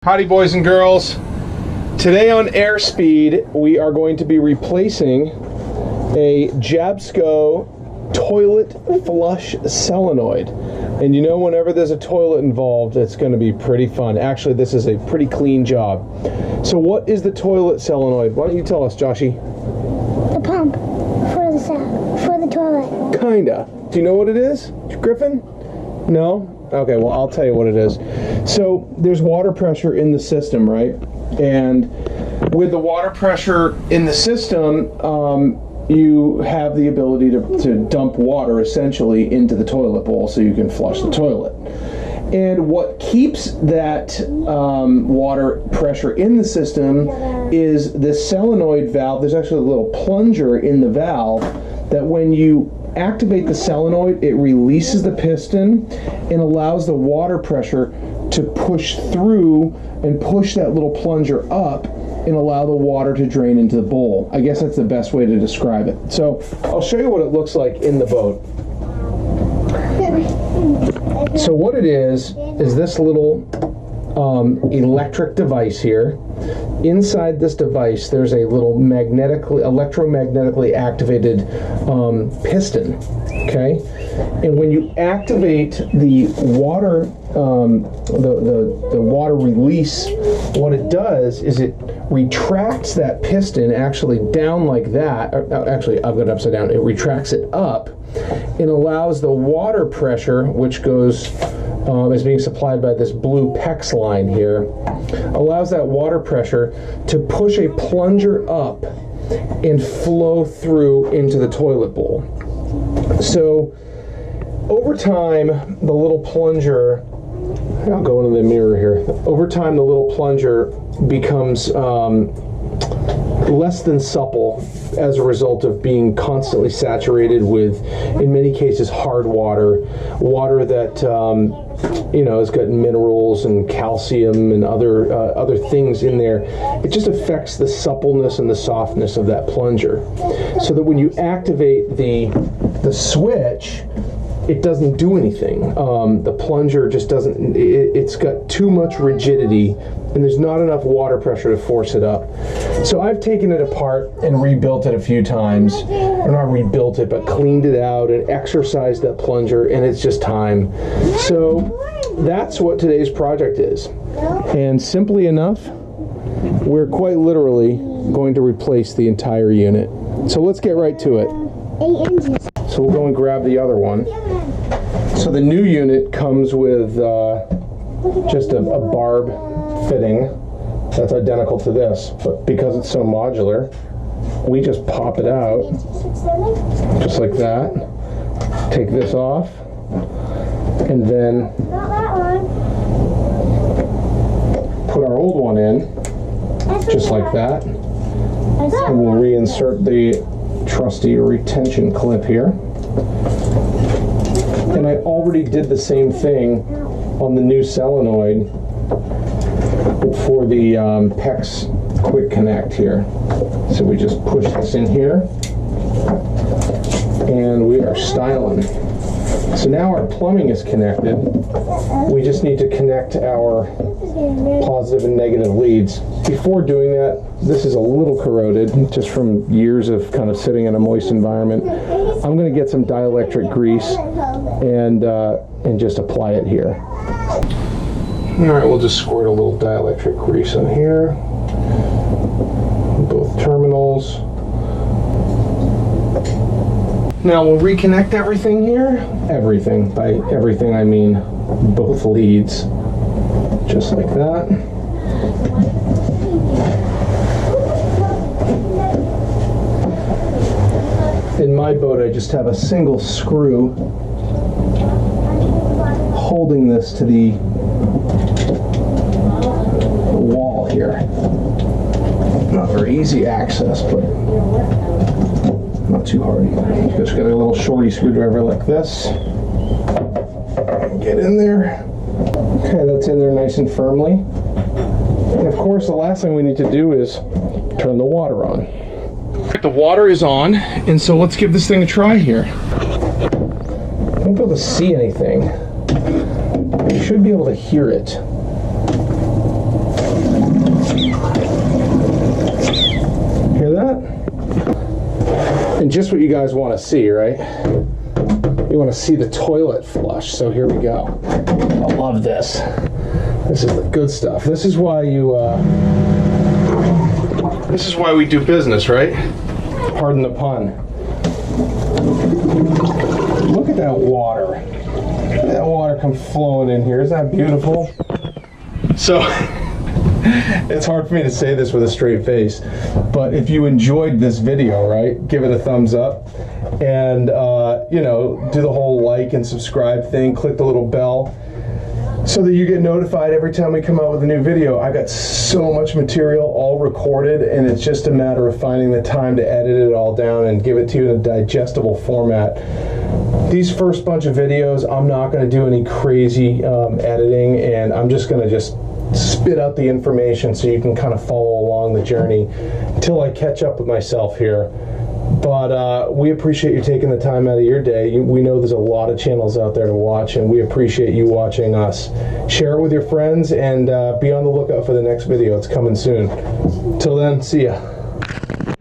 Howdy boys and girls. Today on Airspeed we are going to be replacing a Jabsco toilet flush solenoid. And you know, whenever there's a toilet involved, it's going to be pretty fun. Actually, this is a pretty clean job. So what is the toilet solenoid? Why don't you tell us, Joshy? The pump for the toilet. Kinda. Do you know what it is, Griffin? No? Okay, well, I'll tell you what it is. So there's water pressure in the system, right? And with the water pressure in the system, you have the ability to dump water essentially into the toilet bowl so you can flush the toilet. And what keeps that water pressure in the system is this solenoid valve. There's actually a little plunger in the valve that when you activate the solenoid, it releases the piston and allows the water pressure to push through and push that little plunger up and allow the water to drain into the bowl. I guess that's the best way to describe it. So I'll show you what it looks like in the boat. So what it is this little electric device here. Inside this device there's a little electromagnetically activated piston, okay? And when you activate the water the water release, what it does is it retracts that piston actually down like that. Actually, I've got it upside down. It retracts it up and allows the water pressure, which goes is being supplied by this blue PEX line here, allows that water pressure to push a plunger up and flow through into the toilet bowl. So over time, the little plunger, I'll go into the mirror here. Over time, the little plunger becomes less than supple as a result of being constantly saturated with, in many cases, hard water that you know, has got minerals and calcium and other things in there. It just affects the suppleness and the softness of that plunger, so that when you activate the switch, it doesn't do anything. The plunger just doesn't, it's got too much rigidity and there's not enough water pressure to force it up. So I've taken it apart and rebuilt it a few times, or not rebuilt it, but cleaned it out and exercised that plunger, and it's just time. So that's what today's project is. And simply enough, we're quite literally going to replace the entire unit. So let's get right to it. 8 inches. So we'll go and grab the other one. So the new unit comes with just a barb fitting that's identical to this, but because it's so modular, we just pop it out, just like that. Take this off, and then put our old one in, just like that. And we'll reinsert the trusty retention clip here. And I already did the same thing on the new solenoid for the PEX Quick Connect here. So we just push this in here and we are styling. So now our plumbing is connected. We just need to connect our positive and negative leads. Before doing that, this is a little corroded just from years of kind of sitting in a moist environment. I'm going to get some dielectric grease and just apply it here. All right, we'll just squirt a little dielectric grease on here, both terminals. Now we'll reconnect everything here. Everything. By everything I mean both leads. Just like that. In my boat, I just have a single screw holding this to the wall here. Not very easy access, but not too hard either. Just got a little shorty screwdriver like this. Get in there. Okay, that's in there nice and firmly. And of course, the last thing we need to do is turn the water on. The water is on, and so let's give this thing a try here. I won't be able to see anything. You should be able to hear it. Hear that? And just what you guys want to see, right? You want to see the toilet flush. So here we go. I love this. This is the good stuff. This is why you. This is why we do business, right? Pardon the pun. Look at that water. Look at that water come flowing in here. Isn't that beautiful? So, it's hard for me to say this with a straight face, but if you enjoyed this video, right, give it a thumbs up, and you know, do the whole like and subscribe thing, click the little bell, so that you get notified every time we come out with a new video. I got so much material all recorded, and it's just a matter of finding the time to edit it all down and give it to you in a digestible format. These first bunch of videos, I'm not going to do any crazy editing, and I'm just going to just spit out the information so you can kind of follow along the journey until I catch up with myself here. But we appreciate you taking the time out of your day. We know there's a lot of channels out there to watch, and we appreciate you watching us. Share it with your friends, and be on the lookout for the next video. It's coming soon. Till then, see ya.